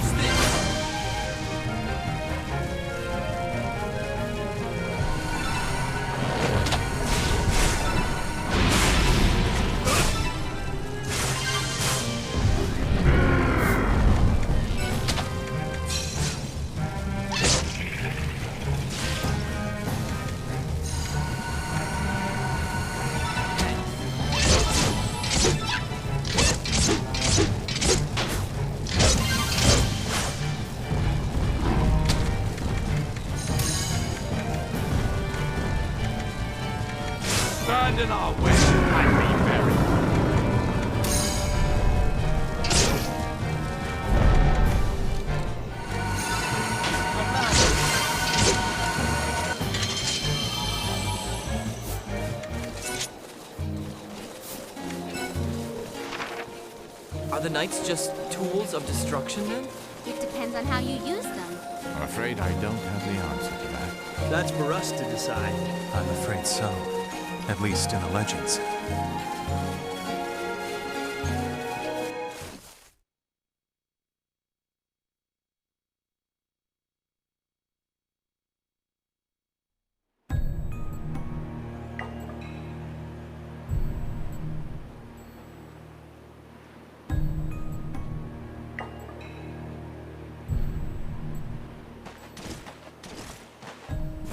finish this! Stand in our way and be buried. Are the knights just tools of destruction then? It depends on how you use them. I'm afraid I don't have the answer to that. That's for us to decide. I'm afraid so. At least in the legends.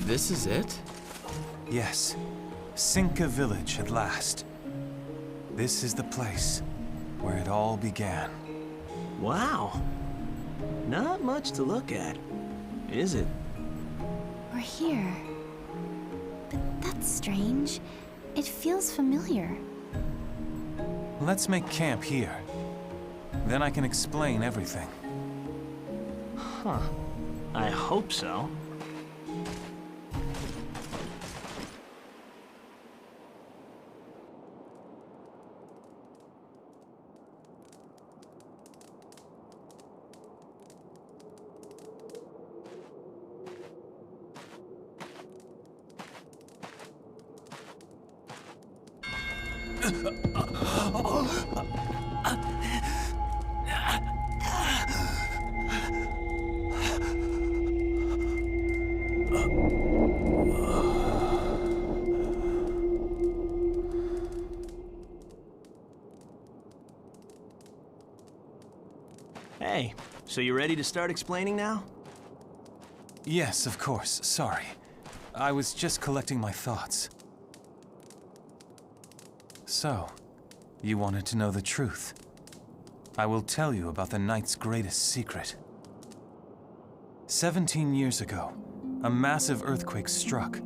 This is it? Yes. Cinca Village at last. This is the place where it all began. Wow. Not much to look at, is it? We're here. But that's strange. It feels familiar. Let's make camp here. Then I can explain everything. Huh. I hope so. Hey, so you ready to start explaining now? Yes, of course. Sorry. I was just collecting my thoughts. So, you wanted to know the truth. I will tell you about the Knight's greatest secret. 17 years ago, a massive earthquake struck,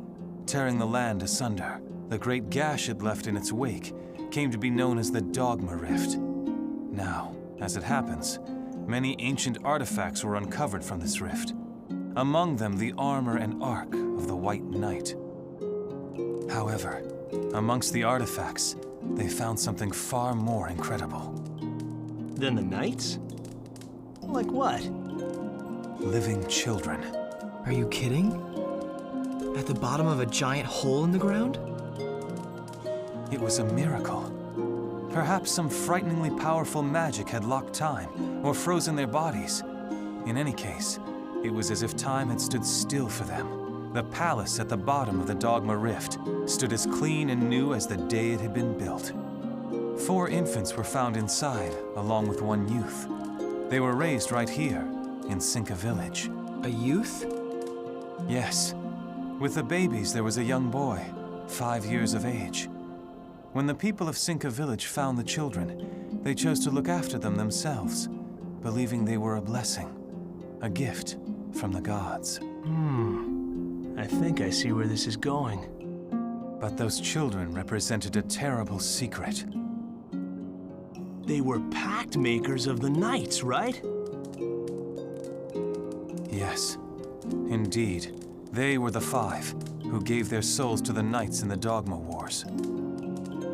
tearing the land asunder. The great gash it left in its wake came to be known as the Dogma Rift. Now, as it happens, many ancient artifacts were uncovered from this rift. Among them, the armor and arc of the White Knight. However, amongst the artifacts, they found something far more incredible. Then the Knights? Like what? Living children. Are you kidding? At the bottom of a giant hole in the ground? It was a miracle. Perhaps some frighteningly powerful magic had locked time or frozen their bodies. In any case, it was as if time had stood still for them. The palace at the bottom of the Dogma Rift stood as clean and new as the day it had been built. 4 infants were found inside, along with 1 youth. They were raised right here, in Cinca Village. A youth? Yes. With the babies, there was a young boy, 5 years of age. When the people of Cinca Village found the children, they chose to look after them themselves, believing they were a blessing, a gift from the gods. I think I see where this is going. But those children represented a terrible secret. They were pact makers of the Knights, right? Yes, indeed. They were the 5 who gave their souls to the Knights in the Dogma Wars.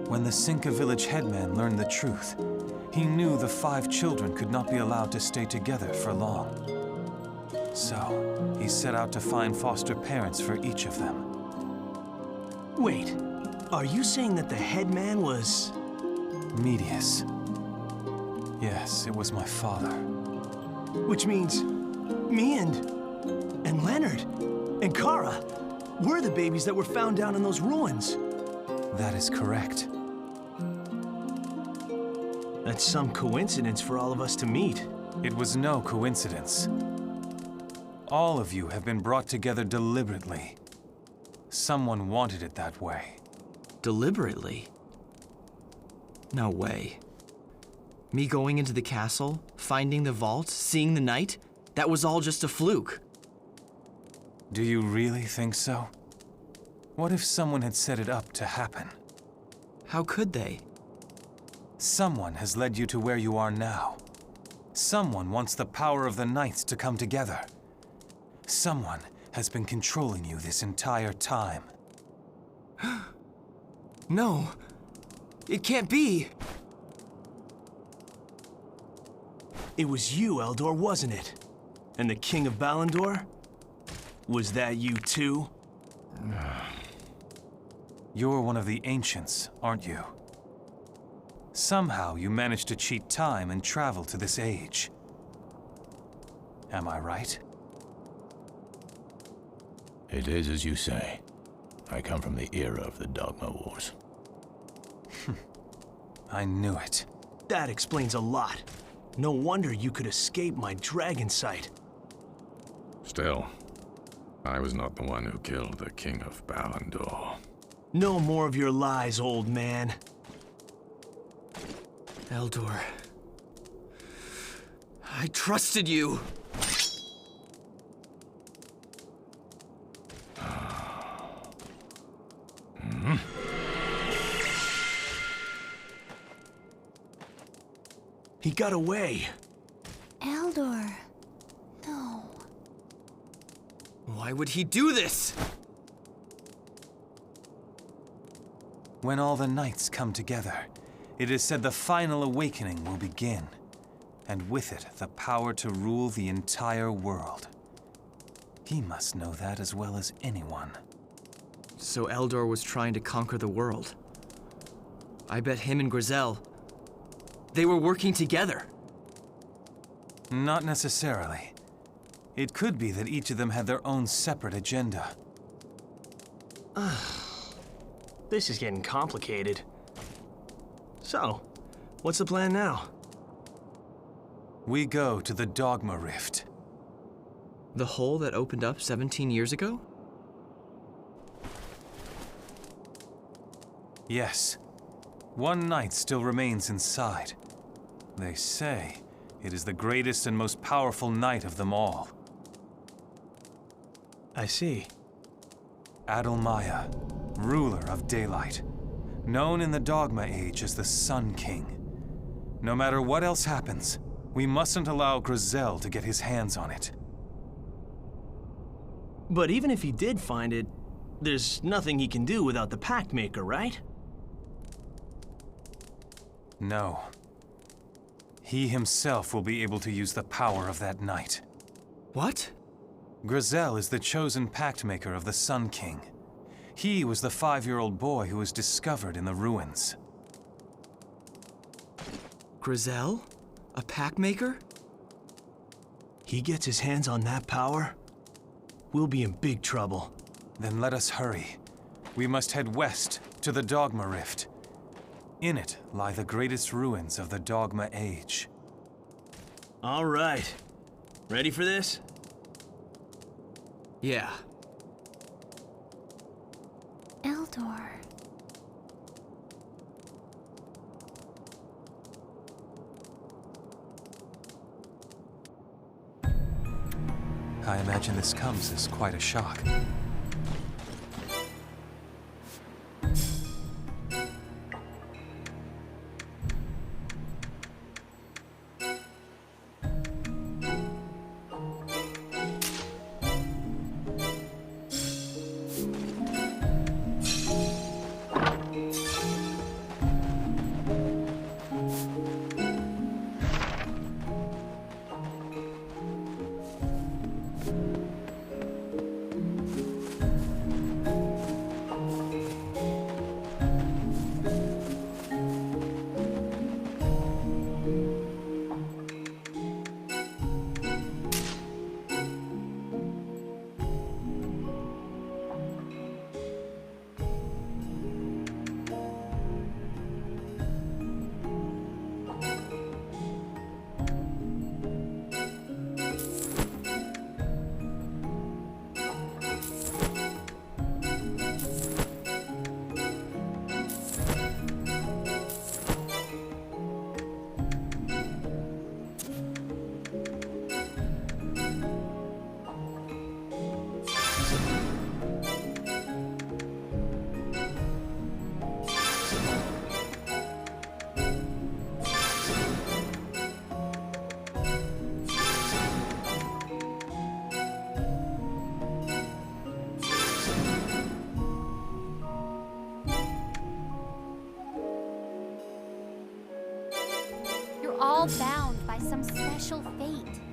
When the Cinca Village headman learned the truth, he knew the 5 children could not be allowed to stay together for long. So, he set out to find foster parents for each of them. Wait, are you saying that the headman was... Medius. Yes, it was my father. Which means me and Leonard and Kara, we're the babies that were found down in those ruins. That is correct. That's some coincidence for all of us to meet. It was no coincidence. All of you have been brought together deliberately. Someone wanted it that way. Deliberately? No way. Me going into the castle, finding the vault, seeing the knight, that was all just a fluke. Do you really think so? What if someone had set it up to happen? How could they? Someone has led you to where you are now. Someone wants the power of the knights to come together. Someone has been controlling you this entire time. No. It can't be. It was you, Eldor, wasn't it? And the King of Balandor? Was that you too? You're one of the ancients, aren't you? Somehow you managed to cheat time and travel to this age. Am I right? It is as you say. I come from the era of the Dogma Wars. I knew it. That explains a lot. No wonder you could escape my dragon sight. Still, I was not the one who killed the King of Balandor. No more of your lies, old man. Eldor. I trusted you. He got away. Eldor. No. Why would he do this? When all the knights come together, it is said the final awakening will begin, and with it, the power to rule the entire world. He must know that as well as anyone. So Eldor was trying to conquer the world. I bet him and Grizel, they were working together. Not necessarily. It could be that each of them had their own separate agenda. This is getting complicated. So, what's the plan now? We go to the Dogma Rift. The hole that opened up 17 years ago? Yes. One knight still remains inside. They say it is the greatest and most powerful knight of them all. I see. Adalmaya, ruler of daylight, known in the Dogma Age as the Sun King. No matter what else happens, we mustn't allow Grizel to get his hands on it. But even if he did find it, there's nothing he can do without the Pact Maker, right? No. He himself will be able to use the power of that night. What? Grizel is the chosen Pact Maker of the Sun King. He was the 5-year-old boy who was discovered in the ruins. Grizel? A pack maker? He gets his hands on that power, we'll be in big trouble. Then let us hurry. We must head west to the Dogma Rift. In it lie the greatest ruins of the Dogma Age. All right. Ready for this? Yeah. Eldor. I imagine this comes as quite a shock. all bound by some special fate.